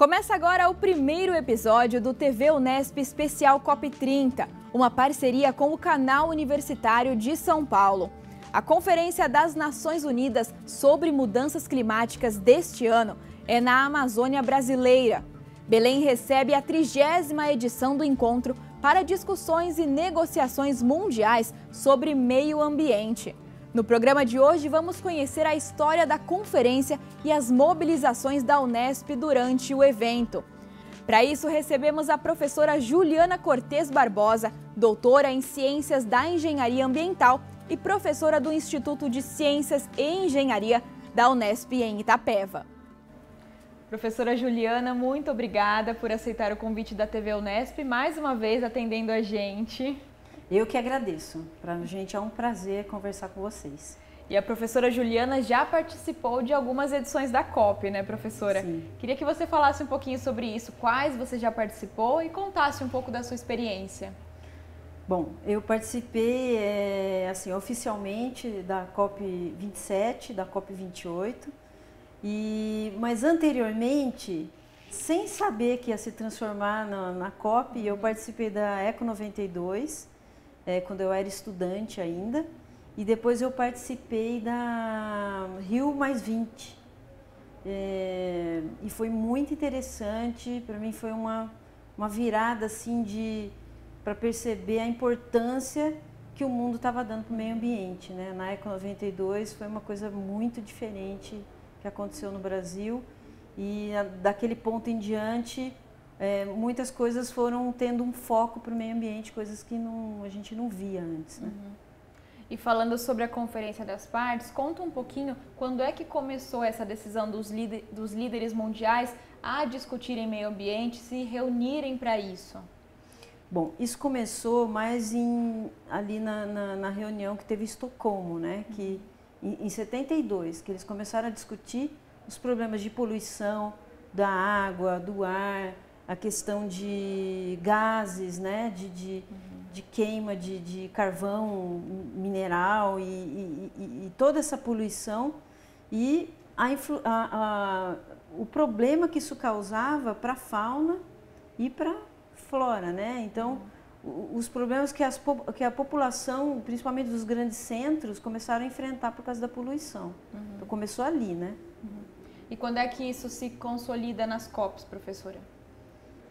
Começa agora o primeiro episódio do TV Unesp Especial COP30, uma parceria com o Canal Universitário de São Paulo. A Conferência das Nações Unidas sobre Mudanças Climáticas deste ano é na Amazônia Brasileira. Belém recebe a 30ª edição do encontro para discussões e negociações mundiais sobre meio ambiente. No programa de hoje, vamos conhecer a história da conferência e as mobilizações da Unesp durante o evento. Para isso, recebemos a professora Juliana Cortes Barbosa, doutora em Ciências da Engenharia Ambiental e professora do Instituto de Ciências e Engenharia da Unesp em Itapeva. Professora Juliana, muito obrigada por aceitar o convite da TV Unesp, mais uma vez atendendo a gente. Eu que agradeço. Para a gente é um prazer conversar com vocês. E a professora Juliana já participou de algumas edições da COP, né, professora? Sim. Queria que você falasse um pouquinho sobre isso, quais você já participou e contasse um pouco da sua experiência. Bom, eu participei oficialmente da COP 27, da COP 28, mas anteriormente, sem saber que ia se transformar na COP, eu participei da Eco 92, quando eu era estudante ainda, e depois eu participei da Rio+20. E foi muito interessante, para mim foi uma virada assim para perceber a importância que o mundo estava dando para o meio ambiente, né? Na Eco 92 foi uma coisa muito diferente que aconteceu no Brasil, e daquele ponto em diante muitas coisas foram tendo um foco para o meio ambiente, coisas que a gente não via antes, né? E falando sobre a Conferência das Partes, conta um pouquinho quando é que começou essa decisão dos líderes mundiais a discutirem meio ambiente, se reunirem para isso? Bom, isso começou mais ali na reunião que teve em Estocolmo, né? Que em 72, que eles começaram a discutir os problemas de poluição da água, do ar, a questão de gases, né? De queima de carvão mineral e toda essa poluição e o problema que isso causava para a fauna e para a flora, né? Então, os problemas que a população, principalmente dos grandes centros, começaram a enfrentar por causa da poluição. Então, começou ali, né? E quando é que isso se consolida nas COPs, professora?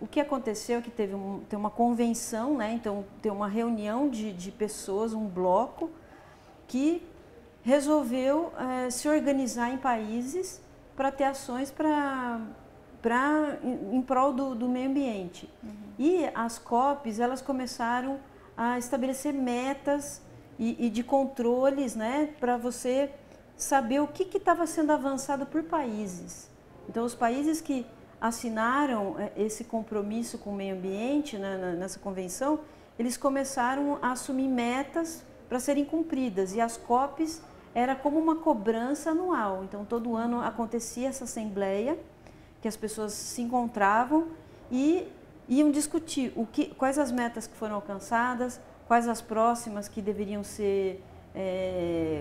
O que aconteceu é que teve uma convenção, né? Então, tem uma reunião de pessoas, um bloco, que resolveu se organizar em países para ter ações em prol do meio ambiente. E as COPs, elas começaram a estabelecer metas e de controles, né? Para você saber o que estava sendo avançado por países. Então, os países que assinaram esse compromisso com o meio ambiente, né, nessa convenção, eles começaram a assumir metas para serem cumpridas, e as COPs era como uma cobrança anual. Então, todo ano acontecia essa assembleia, que as pessoas se encontravam e iam discutir quais as metas que foram alcançadas, quais as próximas que deveriam ser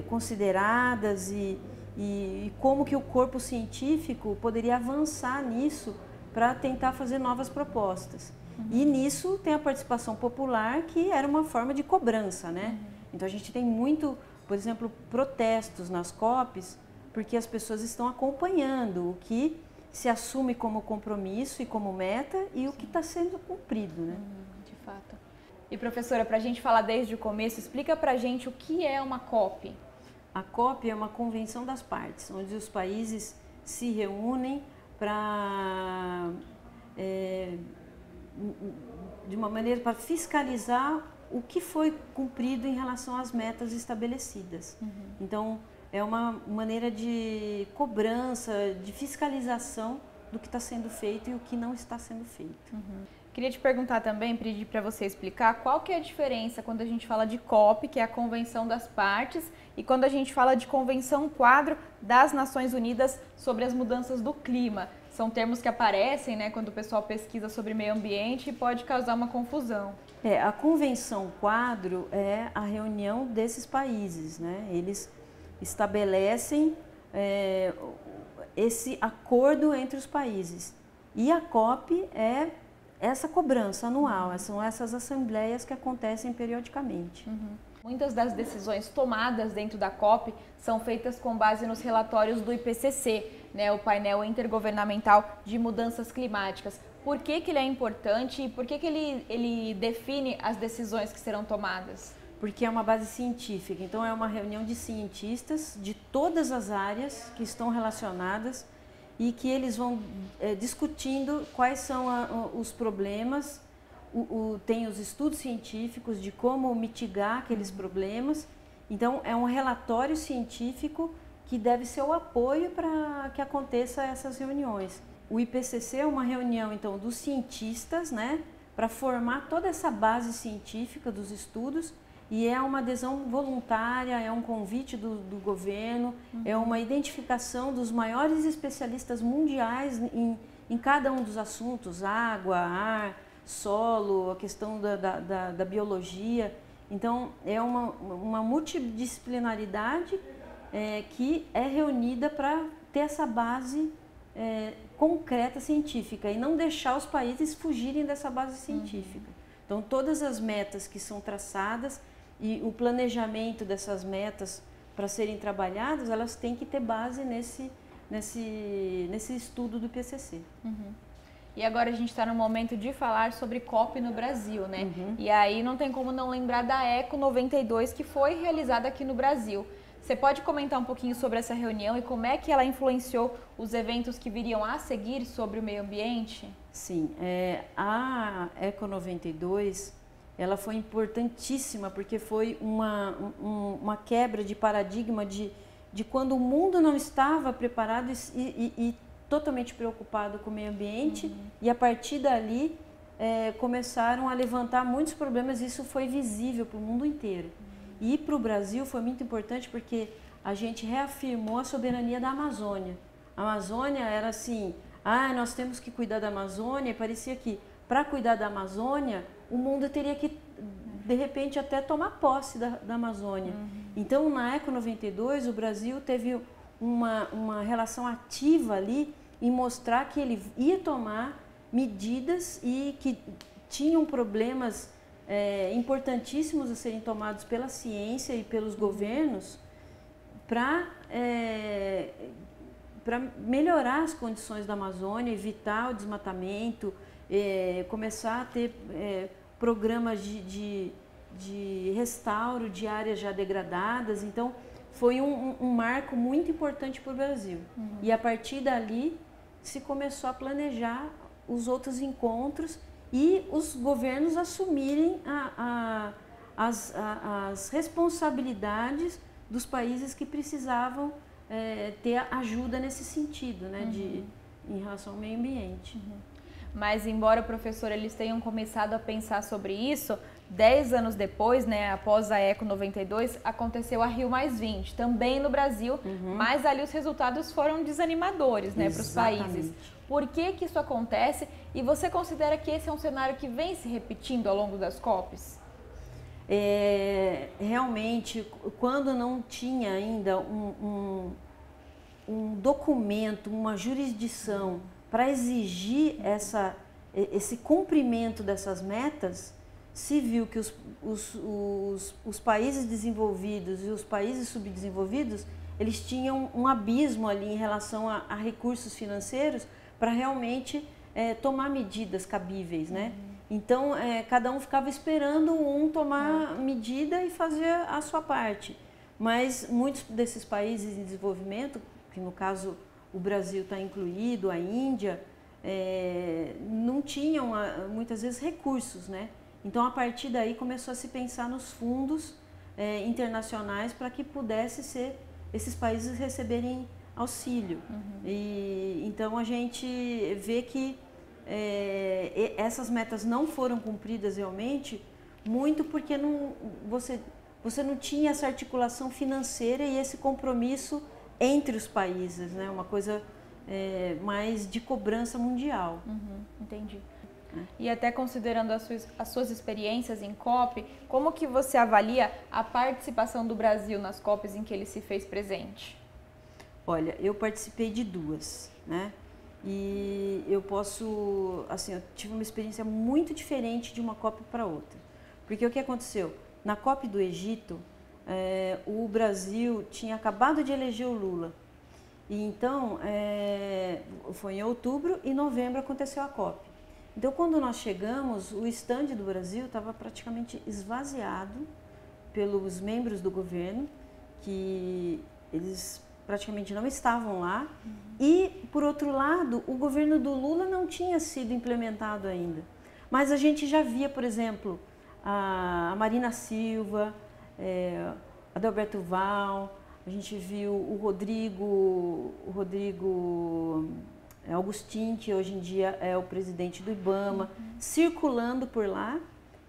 consideradas e como que o corpo científico poderia avançar nisso para tentar fazer novas propostas. E nisso tem a participação popular, que era uma forma de cobrança, né? Então a gente tem muito, por exemplo, protestos nas COPs, porque as pessoas estão acompanhando o que se assume como compromisso e como meta e o que está sendo cumprido, né? De fato. E professora, para a gente falar desde o começo, explica para a gente o que é uma COP. A COP é uma convenção das partes, onde os países se reúnem para, de uma maneira, para fiscalizar o que foi cumprido em relação às metas estabelecidas. Então, é uma maneira de cobrança, de fiscalização do que está sendo feito e o que não está sendo feito. Queria te perguntar também, pedir para você explicar qual que é a diferença quando a gente fala de COP, que é a Convenção das Partes, e quando a gente fala de Convenção Quadro das Nações Unidas sobre as Mudanças do Clima. São termos que aparecem, né, quando o pessoal pesquisa sobre meio ambiente, e pode causar uma confusão. A Convenção Quadro é a reunião desses países, né? Eles estabelecem esse acordo entre os países. E a COP é essa cobrança anual, são essas assembleias que acontecem periodicamente. Muitas das decisões tomadas dentro da COP são feitas com base nos relatórios do IPCC, né, o painel intergovernamental de mudanças climáticas. Por que ele é importante e por que ele define as decisões que serão tomadas? Porque é uma base científica, então é uma reunião de cientistas de todas as áreas que estão relacionadas e que eles vão discutindo quais são os problemas, tem os estudos científicos de como mitigar aqueles problemas. Então é um relatório científico que deve ser o apoio para que aconteça essas reuniões. O IPCC é uma reunião então dos cientistas, né, para formar toda essa base científica dos estudos. E é uma adesão voluntária, é um convite do governo, é uma identificação dos maiores especialistas mundiais em cada um dos assuntos, água, ar, solo, a questão da biologia. Então, é uma multidisciplinaridade que é reunida para ter essa base concreta científica e não deixar os países fugirem dessa base científica. Então, todas as metas que são traçadas e o planejamento dessas metas para serem trabalhadas, elas têm que ter base nesse estudo do IPCC. E agora a gente está no momento de falar sobre COP no Brasil, né? E aí não tem como não lembrar da Eco 92 que foi realizada aqui no Brasil. Você pode comentar um pouquinho sobre essa reunião e como é que ela influenciou os eventos que viriam a seguir sobre o meio ambiente? Sim, a Eco 92 ela foi importantíssima porque foi uma quebra de paradigma de quando o mundo não estava preparado e totalmente preocupado com o meio ambiente e a partir dali começaram a levantar muitos problemas e isso foi visível para o mundo inteiro. E para o Brasil foi muito importante porque a gente reafirmou a soberania da Amazônia. A Amazônia era assim, nós temos que cuidar da Amazônia, e parecia que para cuidar da Amazônia o mundo teria que, de repente, até tomar posse da Amazônia. Então, na Eco 92, o Brasil teve uma relação ativa ali em mostrar que ele ia tomar medidas e que tinham problemas importantíssimos a serem tomados pela ciência e pelos governos para melhorar as condições da Amazônia, evitar o desmatamento, começar a ter programas de restauro de áreas já degradadas. Então, foi um marco muito importante para o Brasil. E a partir dali se começou a planejar os outros encontros e os governos assumirem as responsabilidades dos países que precisavam ter ajuda nesse sentido, né, em relação ao meio ambiente. Mas embora, professor, eles tenham começado a pensar sobre isso, 10 anos depois, né, após a Eco 92, aconteceu a Rio+20, também no Brasil, mas ali os resultados foram desanimadores, né, para os países. Por que isso acontece e você considera que esse é um cenário que vem se repetindo ao longo das COPs? Realmente, quando não tinha ainda um documento, uma jurisdição para exigir esse cumprimento dessas metas, se viu que os países desenvolvidos e os países subdesenvolvidos, eles tinham um abismo ali em relação a recursos financeiros para realmente tomar medidas cabíveis, né? Então, cada um ficava esperando tomar medida e fazer a sua parte. Mas muitos desses países em desenvolvimento, que no caso o Brasil está incluído, a Índia, não tinham muitas vezes recursos, né? Então, a partir daí começou a se pensar nos fundos internacionais para que pudesse ser esses países receberem auxílio. E então a gente vê que essas metas não foram cumpridas realmente, muito porque você não tinha essa articulação financeira e esse compromisso entre os países, né? Uma coisa mais de cobrança mundial. Entendi. E até considerando as suas experiências em COP, como que você avalia a participação do Brasil nas COPs em que ele se fez presente? Olha, eu participei de duas, né? E eu posso, assim, eu tive uma experiência muito diferente de uma COP para outra. Porque o que aconteceu? Na COP do Egito, o Brasil tinha acabado de eleger o Lula. E então, foi em outubro e novembro aconteceu a COP. Então, quando nós chegamos, o estande do Brasil estava praticamente esvaziado pelos membros do governo, que eles praticamente não estavam lá. E, por outro lado, o governo do Lula não tinha sido implementado ainda. Mas a gente já via, por exemplo, a Marina Silva, Adalberto Val, a gente viu o Rodrigo Augustin, que hoje em dia é o presidente do IBAMA, circulando por lá,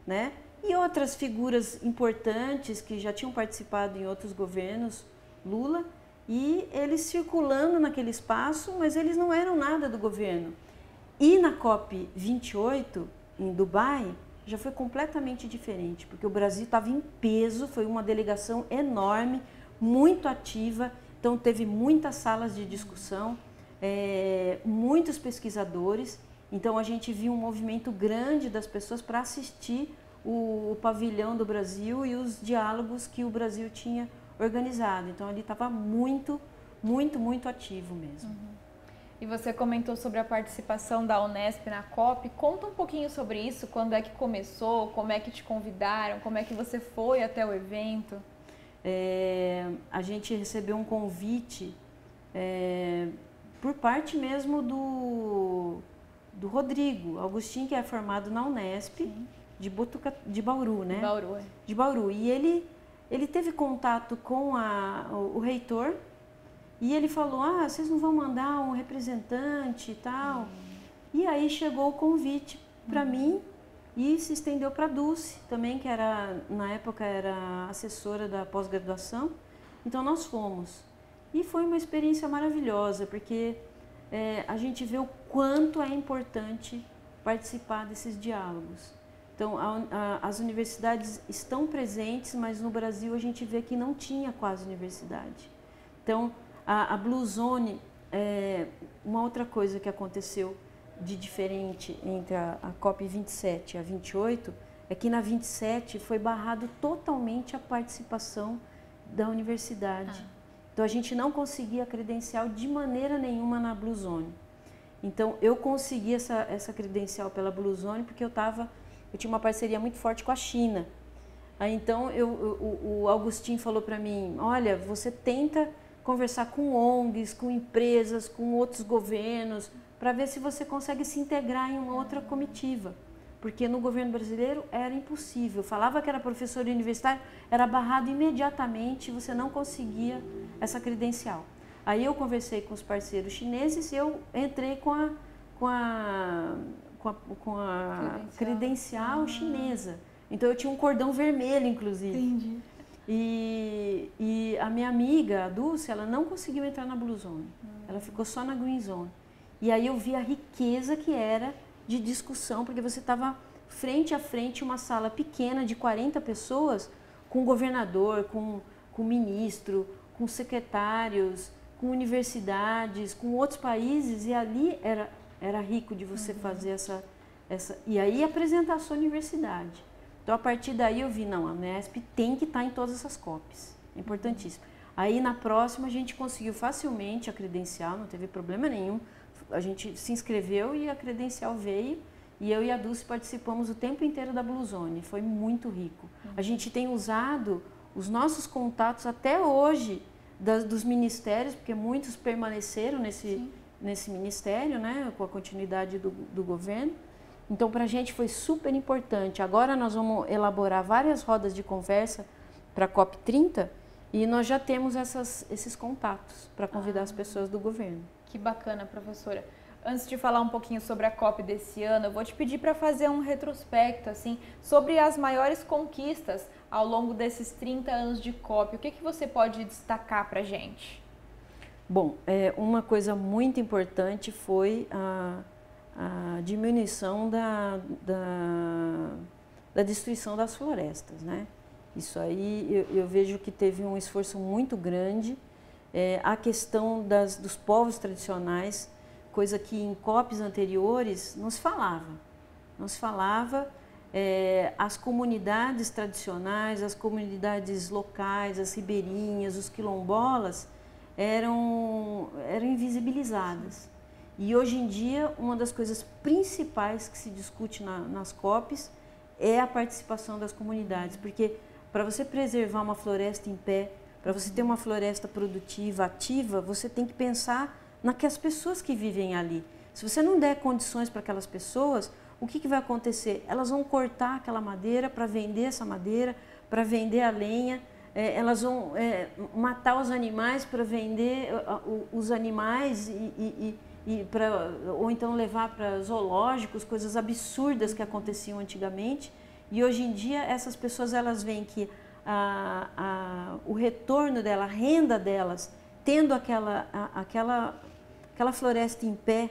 né? E outras figuras importantes que já tinham participado em outros governos, Lula, e eles circulando naquele espaço, mas eles não eram nada do governo. E na COP 28, em Dubai, já foi completamente diferente, porque o Brasil estava em peso, foi uma delegação enorme, muito ativa, então teve muitas salas de discussão, muitos pesquisadores, então a gente viu um movimento grande das pessoas para assistir o pavilhão do Brasil e os diálogos que o Brasil tinha organizado. Então ali estava muito, muito, muito ativo mesmo. E você comentou sobre a participação da Unesp na COP. Conta um pouquinho sobre isso, quando é que começou, como é que te convidaram, como é que você foi até o evento? A gente recebeu um convite por parte mesmo do Rodrigo Augustin, que é formado na Unesp, de Bauru, né? De Bauru. E ele teve contato com o reitor e ele falou, vocês não vão mandar um representante e tal? E aí chegou o convite para mim e se estendeu para a Dulce também, que na época era assessora da pós-graduação. Então nós fomos. E foi uma experiência maravilhosa, porque a gente vê o quanto é importante participar desses diálogos. Então, as universidades estão presentes, mas no Brasil a gente vê que não tinha quase universidade. Então, a Blue Zone, uma outra coisa que aconteceu de diferente entre a COP 27 e a 28, é que na 27 foi barrado totalmente a participação da universidade. Então, a gente não conseguia credencial de maneira nenhuma na Blue Zone. Então, eu consegui essa credencial pela Blue Zone porque eu tinha uma parceria muito forte com a China. Aí, então, o Augustin falou para mim, olha, você tenta conversar com ONGs, com empresas, com outros governos, para ver se você consegue se integrar em uma outra comitiva. Porque no governo brasileiro era impossível. Falava que era professor universitário, era barrado imediatamente, você não conseguia essa credencial. Aí eu conversei com os parceiros chineses e eu entrei com a credencial chinesa. Então eu tinha um cordão vermelho, inclusive. Entendi. E a minha amiga, a Dulce, ela não conseguiu entrar na Blue Zone. Ela ficou só na Green Zone. E aí eu vi a riqueza que era de discussão, porque você estava frente a frente, uma sala pequena de 40 pessoas, com o governador, com o ministro, com secretários, com universidades, com outros países, e ali era rico de você fazer essa... E aí apresentar a sua universidade. Então, a partir daí eu vi, não, a Unesp tem que estar em todas essas COPs, é importantíssimo. Aí, na próxima, a gente conseguiu facilmente a credencial, não teve problema nenhum. A gente se inscreveu e a credencial veio, e eu e a Dulce participamos o tempo inteiro da Blue Zone, foi muito rico. A gente tem usado os nossos contatos até hoje dos ministérios, porque muitos permaneceram nesse ministério, né, com a continuidade do governo. Então, para a gente foi super importante. Agora nós vamos elaborar várias rodas de conversa para a COP 30 e nós já temos esses contatos para convidar as pessoas do governo. Que bacana, professora. Antes de falar um pouquinho sobre a COP desse ano, eu vou te pedir para fazer um retrospecto assim, sobre as maiores conquistas ao longo desses 30 anos de COP. O que você pode destacar para a gente? Bom, uma coisa muito importante foi a diminuição da destruição das florestas, né? Isso aí eu vejo que teve um esforço muito grande. A questão dos povos tradicionais coisa que em COPs anteriores não se falava. Não se falava, as comunidades tradicionais, as comunidades locais, as ribeirinhas, os quilombolas eram invisibilizadas. E hoje em dia, uma das coisas principais que se discute nas COPs é a participação das comunidades, porque para você preservar uma floresta em pé, para você ter uma floresta produtiva, ativa, você tem que pensar naquelas pessoas que vivem ali. Se você não der condições para aquelas pessoas, o que vai acontecer? Elas vão cortar aquela madeira para vender essa madeira, para vender a lenha, elas vão matar os animais para vender os animais ou então levar para zoológicos, coisas absurdas que aconteciam antigamente. E hoje em dia essas pessoas elas veem que o retorno dela, a renda delas, tendo aquela floresta em pé,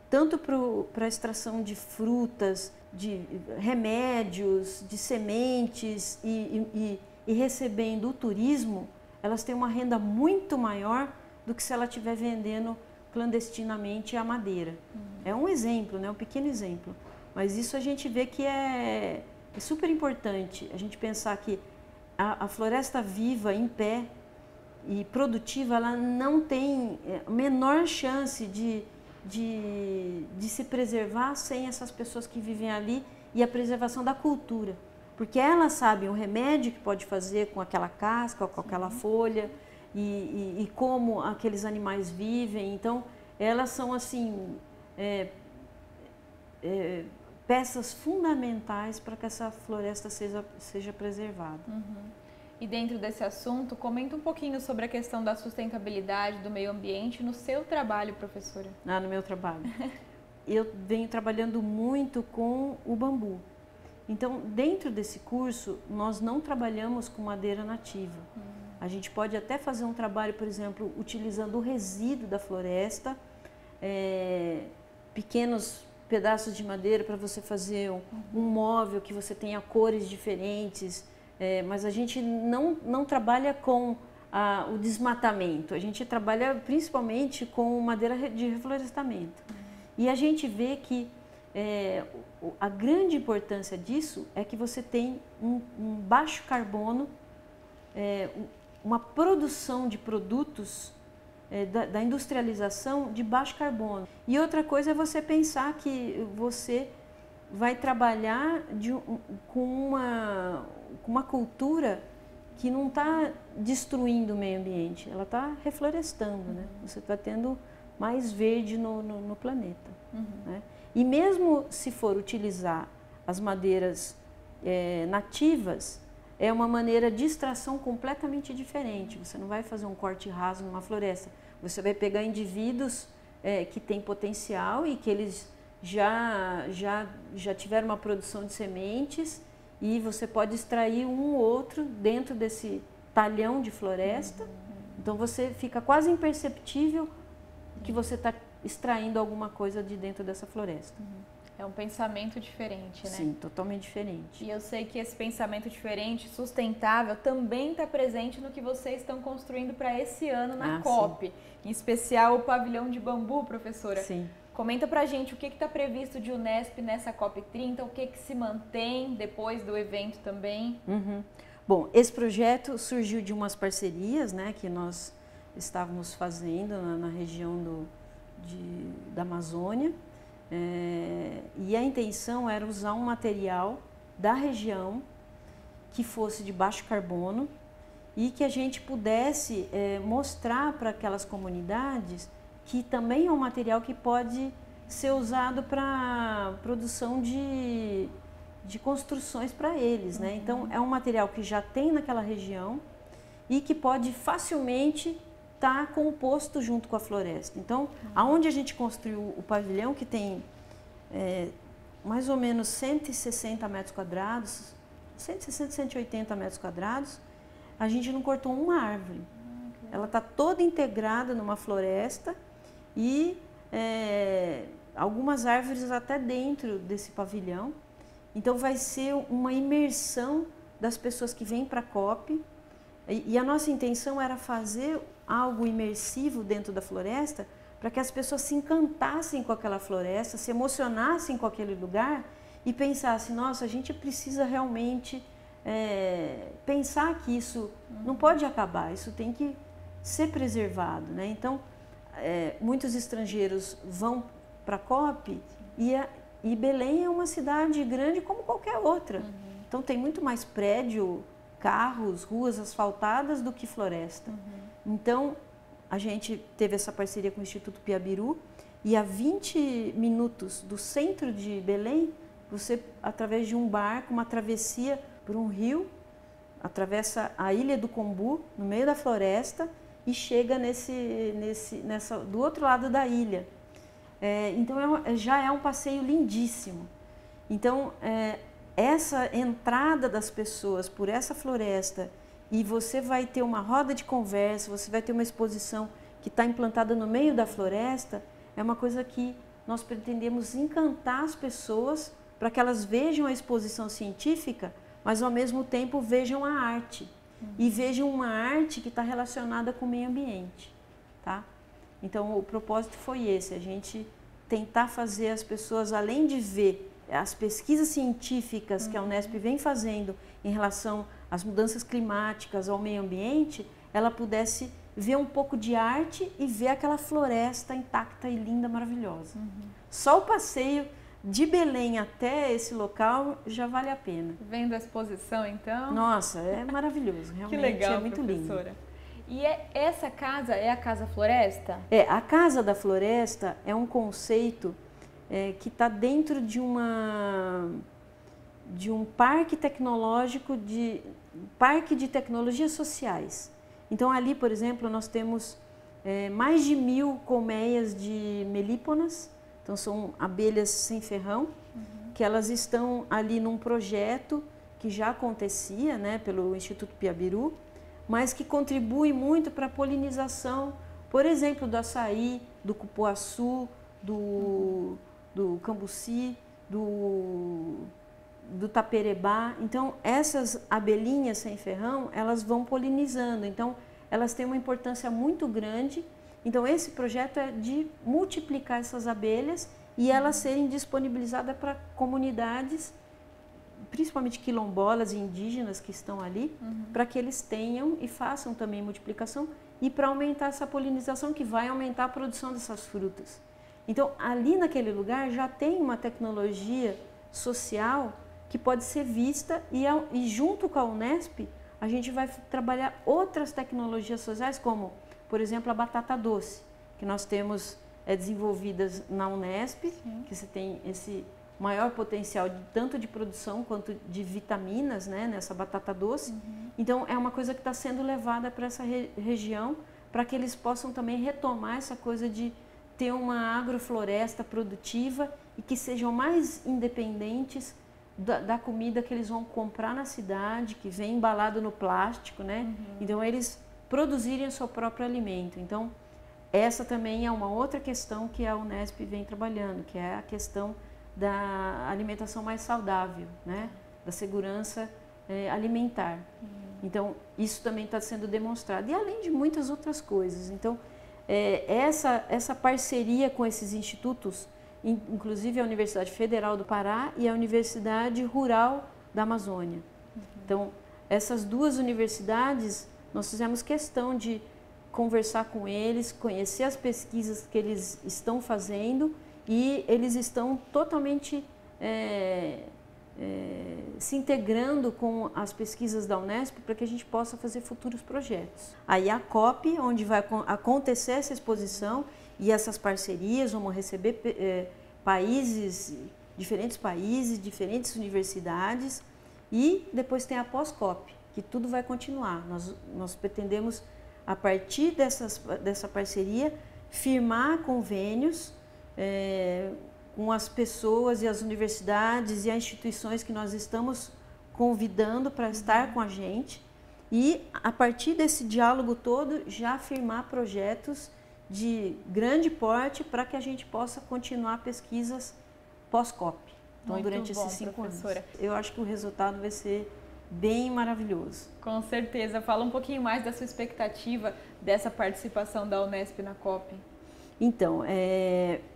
tanto para a extração de frutas, de remédios, de sementes e recebendo o turismo, elas têm uma renda muito maior do que se ela estiver vendendo clandestinamente a madeira. É um exemplo, né? Um pequeno exemplo. Mas isso a gente vê que é super importante a gente pensar que a floresta viva, em pé e produtiva, ela não tem a menor chance de se preservar sem essas pessoas que vivem ali e a preservação da cultura. Porque elas sabem o remédio que pode fazer com aquela casca, com aquela folha e como aqueles animais vivem. Então, elas são assim peças fundamentais para que essa floresta seja preservada. E dentro desse assunto, comenta um pouquinho sobre a questão da sustentabilidade do meio ambiente no seu trabalho, professora. No meu trabalho. Eu venho trabalhando muito com o bambu. Então, dentro desse curso, nós não trabalhamos com madeira nativa. A gente pode até fazer um trabalho, por exemplo, utilizando o resíduo da floresta, pequenos pedaços de madeira para você fazer um móvel que você tenha cores diferentes, mas a gente não trabalha com o desmatamento, a gente trabalha principalmente com madeira de reflorestamento. E a gente vê que a grande importância disso é que você tem um baixo carbono, uma produção de produtos da industrialização de baixo carbono. E outra coisa é você pensar que você vai trabalhar com uma cultura que não está destruindo o meio ambiente, ela está reflorestando, né? Você está tendo mais verde no planeta. Né? E mesmo se for utilizar as madeiras nativas, é uma maneira de extração completamente diferente. Você não vai fazer um corte raso numa floresta. Você vai pegar indivíduos que têm potencial e que eles já tiveram uma produção de sementes e você pode extrair um ou outro dentro desse talhão de floresta. Então você fica quase imperceptível que você está extraindo alguma coisa de dentro dessa floresta. É um pensamento diferente, né? Sim, totalmente diferente. E eu sei que esse pensamento diferente, sustentável, também está presente no que vocês estão construindo para esse ano na COP. Sim. Em especial o pavilhão de bambu, professora. Sim. Comenta pra gente o que está previsto de Unesp nessa COP 30, o que se mantém depois do evento também. Bom, esse projeto surgiu de umas parcerias, né, que nós estávamos fazendo na região da Amazônia. E a intenção era usar um material da região que fosse de baixo carbono e que a gente pudesse mostrar para aquelas comunidades que também é um material que pode ser usado para produção de construções para eles, né? Então é um material que já tem naquela região e que pode facilmente estar composto junto com a floresta. Então, aonde a gente construiu o pavilhão, que tem mais ou menos 160 metros quadrados, 160, 180 metros quadrados, a gente não cortou uma árvore. Ela está toda integrada numa floresta e algumas árvores até dentro desse pavilhão. Então vai ser uma imersão das pessoas que vêm para a COP. E a nossa intenção era fazer algo imersivo dentro da floresta para que as pessoas se encantassem com aquela floresta, se emocionassem com aquele lugar e pensassem, nossa, a gente precisa realmente pensar que isso não pode acabar, isso tem que ser preservado, né? Então, muitos estrangeiros vão para a COP e Belém é uma cidade grande como qualquer outra. Então, tem muito mais prédio, carros, ruas asfaltadas do que floresta. Então, a gente teve essa parceria com o Instituto Piabiru e a 20 minutos do centro de Belém, você, através de um barco, uma travessia por um rio, atravessa a Ilha do Combu, no meio da floresta, e chega do outro lado da ilha. Então, já é um passeio lindíssimo. Então, essa entrada das pessoas por essa floresta, e você vai ter uma roda de conversa, você vai ter uma exposição que está implantada no meio da floresta, é uma coisa que nós pretendemos encantar as pessoas para que elas vejam a exposição científica, mas ao mesmo tempo vejam a arte. E vejam uma arte que está relacionada com o meio ambiente. Tá? Então, o propósito foi esse, a gente tentar fazer as pessoas, além de ver as pesquisas científicas que a Unesp vem fazendo em relação às mudanças climáticas, ao meio ambiente, ela pudesse ver um pouco de arte e ver aquela floresta intacta e linda, maravilhosa. Só o passeio de Belém até esse local já vale a pena. Vendo a exposição, então? Nossa, é maravilhoso, realmente. Que legal, é muito professora. lindo. E essa casa é a Casa Floresta? A Casa da Floresta é um conceito que está dentro de um parque tecnológico, parque de tecnologias sociais. Então ali, por exemplo, nós temos mais de 1000 colmeias de melíponas, então são abelhas sem ferrão, que elas estão ali num projeto que já acontecia, né, pelo Instituto Piabiru, mas que contribui muito para a polinização, por exemplo, do açaí, do cupuaçu, do cambuci, do taperebá. Então, essas abelhinhas sem ferrão, elas vão polinizando. Então, elas têm uma importância muito grande. Então, esse projeto é de multiplicar essas abelhas e elas serem disponibilizadas para comunidades, principalmente quilombolas e indígenas que estão ali, para que eles tenham e façam também multiplicação e para aumentar essa polinização que vai aumentar a produção dessas frutas. Então, ali naquele lugar já tem uma tecnologia social que pode ser vista e junto com a Unesp a gente vai trabalhar outras tecnologias sociais como, por exemplo, a batata doce, que nós temos desenvolvidas na Unesp, que você tem esse maior potencial tanto de produção quanto de vitaminas, né, nessa batata doce. Então, é uma coisa que está sendo levada para essa região para que eles possam também retomar essa coisa de ter uma agrofloresta produtiva e que sejam mais independentes da comida que eles vão comprar na cidade, que vem embalado no plástico, né? Então, eles produzirem o seu próprio alimento. Então, essa também é uma outra questão que a Unesp vem trabalhando, que é a questão da alimentação mais saudável, né? Da segurança alimentar. Então, isso também está sendo demonstrado. E além de muitas outras coisas. Então, essa parceria com esses institutos, inclusive a Universidade Federal do Pará e a Universidade Rural da Amazônia. Então, essas duas universidades, nós fizemos questão de conversar com eles, conhecer as pesquisas que eles estão fazendo e eles estão totalmente se integrando com as pesquisas da Unesp para que a gente possa fazer futuros projetos. Aí a COP, onde vai acontecer essa exposição e essas parcerias, vamos receber diferentes países, diferentes universidades e depois tem a pós-COP, que tudo vai continuar. Nós pretendemos, a partir dessa parceria, firmar convênios com as pessoas e as universidades e as instituições que nós estamos convidando para estar com a gente e, a partir desse diálogo todo, já firmar projetos de grande porte para que a gente possa continuar pesquisas pós-COP. Então, durante esses 5 anos. Eu acho que o resultado vai ser bem maravilhoso. Com certeza. Fala um pouquinho mais da sua expectativa dessa participação da Unesp na COP. Então,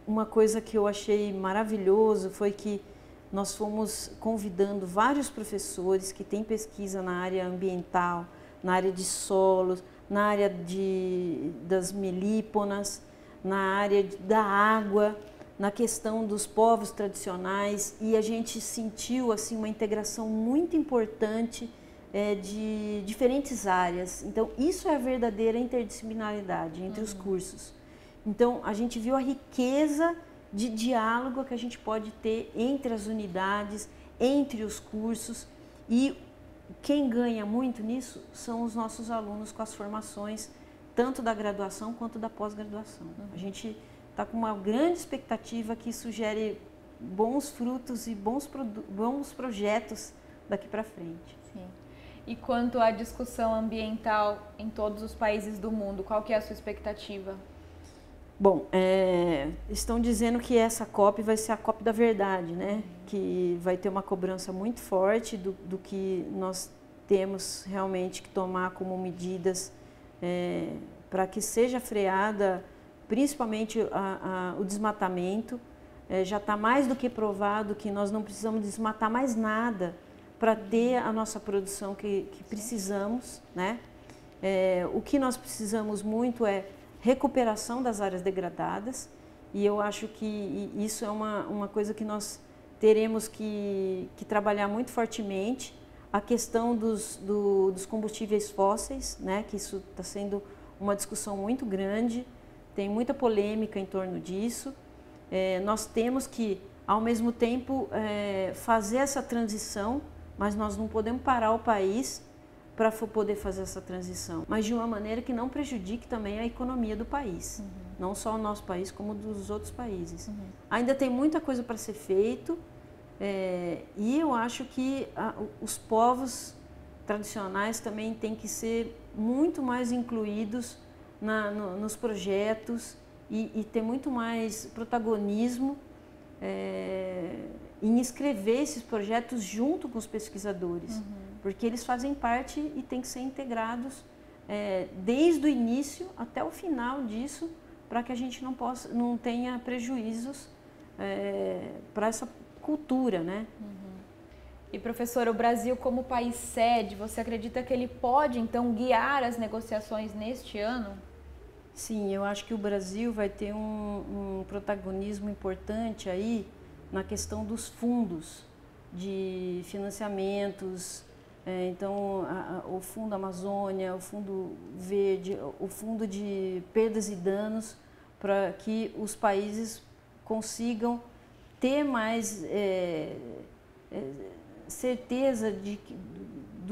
uma coisa que eu achei maravilhoso foi que nós fomos convidando vários professores que têm pesquisa na área ambiental, na área de solos, na área das melíponas, na área da água, na questão dos povos tradicionais, e a gente sentiu assim uma integração muito importante de diferentes áreas. Então, isso é a verdadeira interdisciplinaridade entre os cursos. Então, a gente viu a riqueza de diálogo que a gente pode ter entre as unidades, entre os cursos, e quem ganha muito nisso são os nossos alunos com as formações, tanto da graduação quanto da pós-graduação. A gente está com uma grande expectativa que isso gere bons frutos e bons projetos daqui para frente. Sim. E quanto à discussão ambiental em todos os países do mundo, qual que é a sua expectativa? Bom, estão dizendo que essa COP vai ser a COP da verdade, né? Que vai ter uma cobrança muito forte do que nós temos realmente que tomar como medidas para que seja freada, principalmente o desmatamento. Já está mais do que provado que nós não precisamos desmatar mais nada para ter a nossa produção que precisamos, né? O que nós precisamos muito é recuperação das áreas degradadas, e eu acho que isso é uma coisa que nós teremos que trabalhar muito fortemente. A questão dos combustíveis fósseis, né, que isso está sendo uma discussão muito grande, tem muita polêmica em torno disso. Nós temos que, ao mesmo tempo, fazer essa transição, mas nós não podemos parar o país para poder fazer essa transição, mas de uma maneira que não prejudique também a economia do país, não só o nosso país, como dos outros países. Ainda tem muita coisa para ser feito, e eu acho que os povos tradicionais também têm que ser muito mais incluídos nos projetos e ter muito mais protagonismo em escrever esses projetos junto com os pesquisadores, porque eles fazem parte e têm que ser integrados desde o início até o final disso, para que a gente não tenha prejuízos para essa cultura, né? E professora, o Brasil como país sede, você acredita que ele pode então guiar as negociações neste ano? Sim, eu acho que o Brasil vai ter um protagonismo importante aí na questão dos fundos de financiamentos. Então, o Fundo Amazônia, o Fundo Verde, o Fundo de Perdas e Danos, para que os países consigam ter mais certeza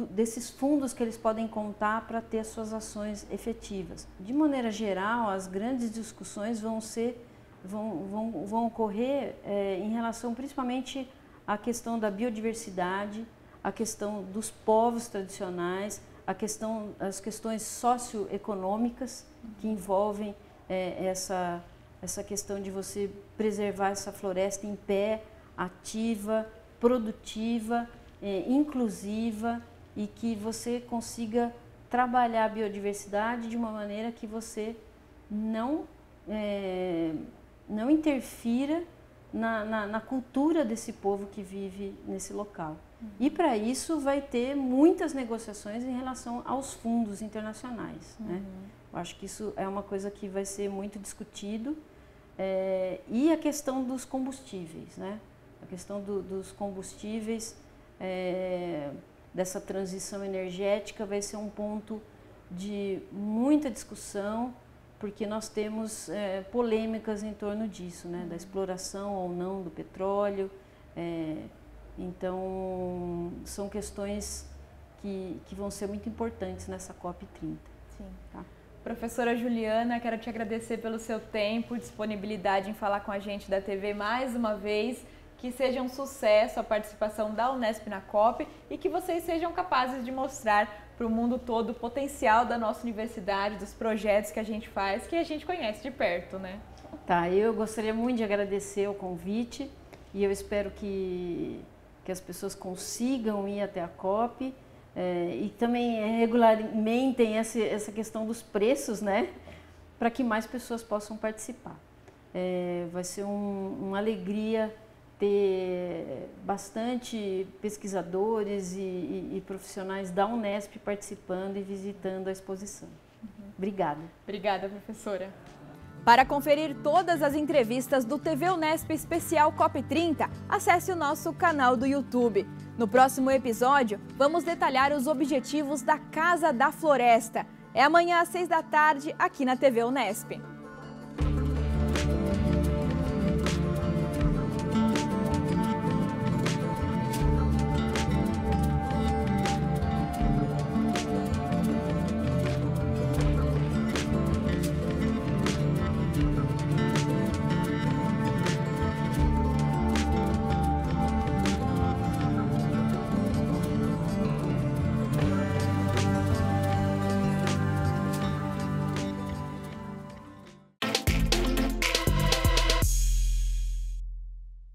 desses fundos que eles podem contar para ter as suas ações efetivas. De maneira geral, as grandes discussões vão ocorrer em relação principalmente à questão da biodiversidade, a questão dos povos tradicionais, as questões socioeconômicas que envolvem essa questão de você preservar essa floresta em pé, ativa, produtiva, inclusiva, e que você consiga trabalhar a biodiversidade de uma maneira que você não interfira na cultura desse povo que vive nesse local. E para isso vai ter muitas negociações em relação aos fundos internacionais, né? Eu acho que isso é uma coisa que vai ser muito discutido. E a questão dos combustíveis, né? A questão dos combustíveis, dessa transição energética vai ser um ponto de muita discussão, porque nós temos polêmicas em torno disso, né? Da exploração ou não do petróleo. Então, são questões que vão ser muito importantes nessa COP30. Sim. Tá? Professora Juliana, quero te agradecer pelo seu tempo, disponibilidade em falar com a gente da TV mais uma vez. Que seja um sucesso a participação da Unesp na COP e que vocês sejam capazes de mostrar para o mundo todo o potencial da nossa universidade, dos projetos que a gente faz, que a gente conhece de perto, né? Tá, eu gostaria muito de agradecer o convite e eu espero que as pessoas consigam ir até a COP e também regulamentem essa questão dos preços, né? para que mais pessoas possam participar. Vai ser uma alegria ter bastante pesquisadores e profissionais da Unesp participando e visitando a exposição. Obrigada. Obrigada, professora. Para conferir todas as entrevistas do TV Unesp Especial COP30, acesse o nosso canal do YouTube. No próximo episódio, vamos detalhar os objetivos da Casa da Floresta. É amanhã às 6 da tarde, aqui na TV Unesp.